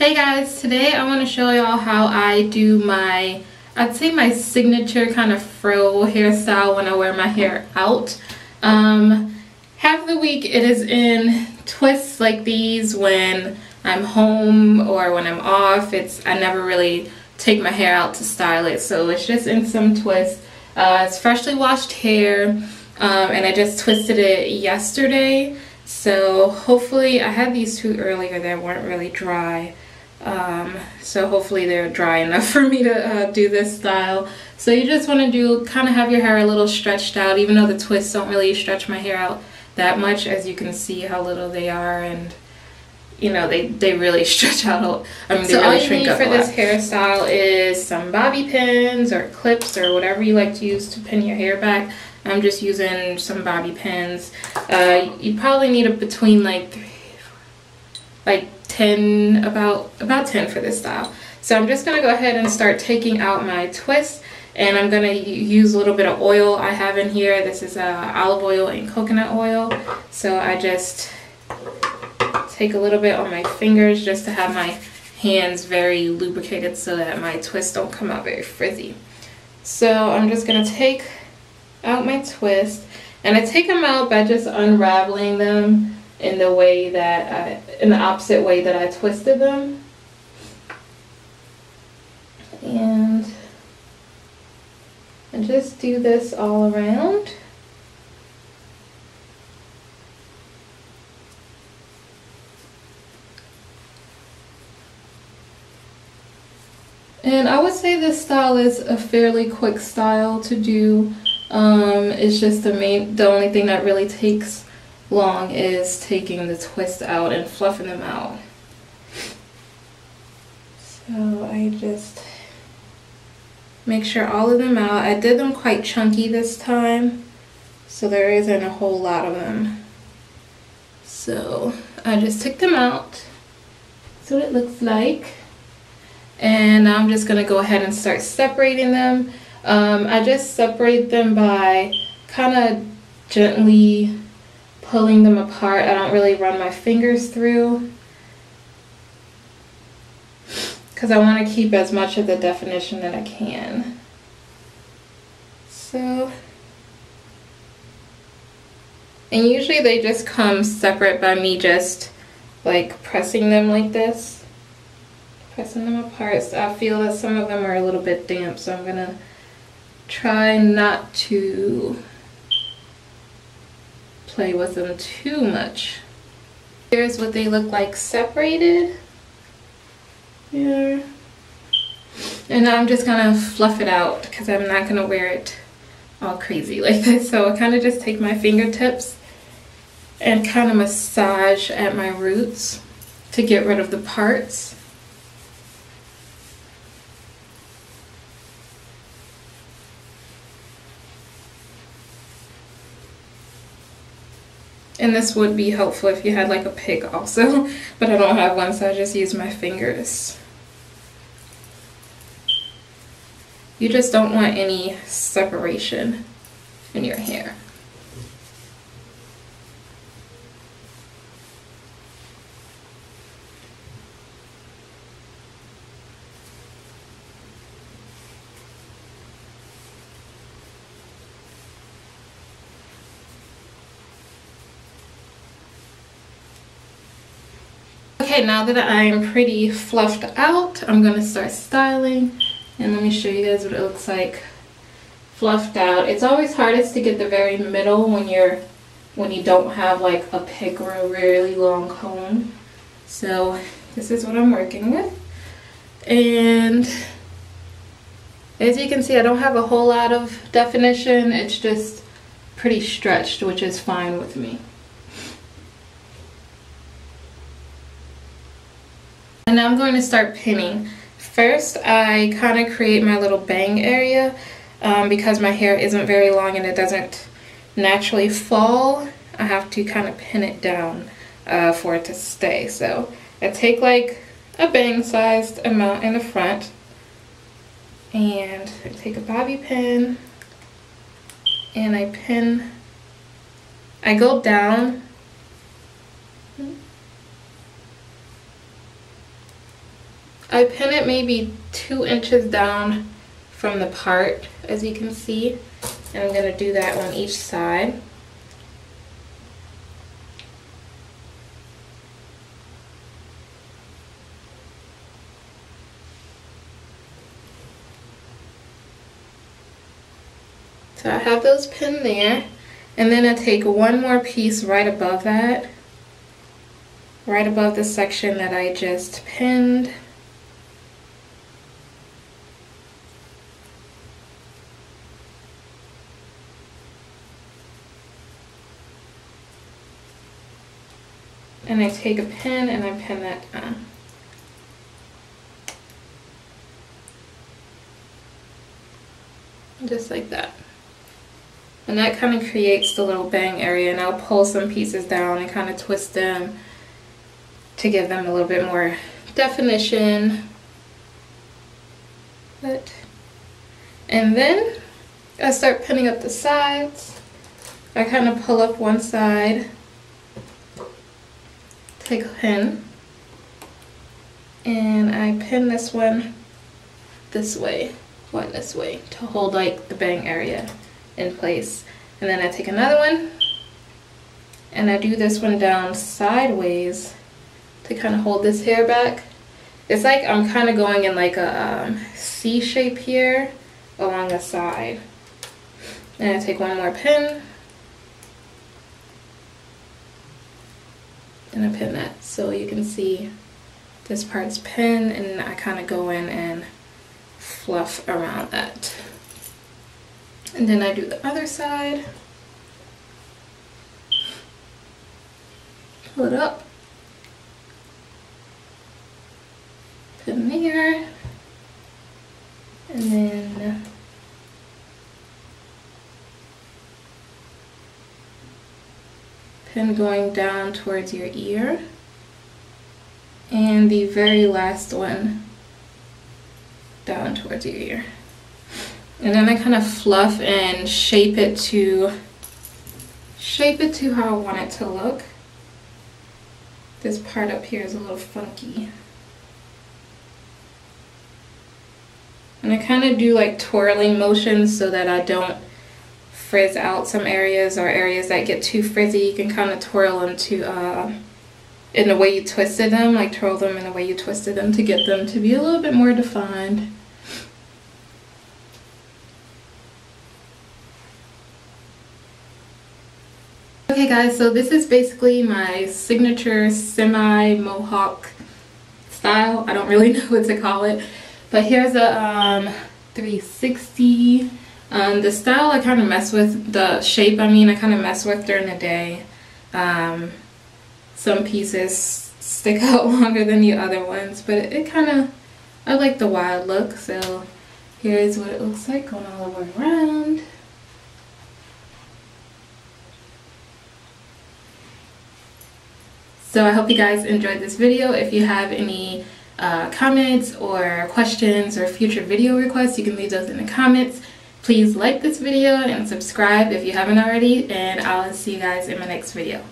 Hey guys, today I want to show y'all how I do my, I'd say my signature kind of fro hairstyle when I wear my hair out. Half the week it is in twists like these when I'm home or when I'm off. I never really take my hair out to style it, so it's just in some twists. It's freshly washed hair, and I just twisted it yesterday. So hopefully, I had these two earlier that weren't really dry. So hopefully they're dry enough for me to do this style. So you just want to kind of have your hair a little stretched out, even though the twists don't really stretch my hair out that much, as you can see how little they are, and you know, they really stretch out. I mean, they really shrink up a lot. So all you need for this hairstyle is some bobby pins or clips or whatever you like to use to pin your hair back. I'm just using some bobby pins. You probably need between like 10, about 10 for this style. So I'm just gonna go ahead and start taking out my twist, and I'm gonna use a little bit of oil I have in here. This is olive oil and coconut oil. So I just take a little bit on my fingers just to have my hands very lubricated so that my twists don't come out very frizzy. So I'm just gonna take out my twist, and I take them out by just unraveling them in the way that in the opposite way that I twisted them. And I just do this all around. And I would say this style is a fairly quick style to do. It's just the only thing that really takes long is taking the twist out and fluffing them out. So I just make sure all of them out. I did them quite chunky this time, so there isn't a whole lot of them. So I just took them out. That's what it looks like. And now I'm just gonna go ahead and start separating them. I just separate them by kind of gently pulling them apart. I don't really run my fingers through because I want to keep as much of the definition that I can. So, and usually they just come separate by me just like pressing them like this, pressing them apart. So I feel that some of them are a little bit damp, so I'm gonna try not to play with them too much. Here's what they look like separated. Here. And now I'm just gonna fluff it out because I'm not gonna wear it all crazy like this. So I kind of just take my fingertips and kind of massage at my roots to get rid of the parts. And this would be helpful if you had like a pick also, but I don't have one, so I just use my fingers. You just don't want any separation in your hair. Okay, now that I'm pretty fluffed out, I'm gonna start styling, and let me show you guys what it looks like fluffed out. It's always hardest to get the very middle when you don't have like a pick or a really long comb. So this is what I'm working with, and as you can see, I don't have a whole lot of definition. It's just pretty stretched, which is fine with me. And now I'm going to start pinning. First, I kind of create my little bang area because my hair isn't very long and it doesn't naturally fall. I have to kind of pin it down for it to stay. So I take like a bang sized amount in the front, and I take a bobby pin and I pin. I go down I pin it maybe 2 inches down from the part, as you can see, and I'm going to do that on each side. So I have those pinned there, and then I take one more piece right above that, right above the section that I just pinned. And I take a pin and I pin that down. Just like that. And that kind of creates the little bang area, and I'll pull some pieces down and kind of twist them to give them a little bit more definition. And then I start pinning up the sides. I kind of pull up one side, take a pin, and I pin this one this way, one this way, to hold like the bang area in place. And then I take another one and I do this one down sideways to kind of hold this hair back. It's like I'm kind of going in like a C shape here along the side. And I take one more pin and I pin that, so you can see this part's pinned, and I kind of go in and fluff around that. And then I do the other side, pull it up, pin there, and then pin going down towards your ear, and the very last one down towards your ear. And then I kind of fluff and shape it to how I want it to look. This part up here is a little funky. And I kind of do like twirling motions so that I don't frizz out some areas, or areas that get too frizzy. You can kind of twirl them to in the way you twisted them, like twirl them in the way you twisted them to get them to be a little bit more defined. Okay guys, so this is basically my signature semi-mohawk style. I don't really know what to call it, but here's a 360. The style I kind of mess with, the shape I kind of mess with during the day. Some pieces stick out longer than the other ones, but it kind of, I like the wild look. So here's what it looks like going all the way around. So I hope you guys enjoyed this video. If you have any comments or questions or future video requests, you can leave those in the comments. Please like this video and subscribe if you haven't already, and I'll see you guys in my next video.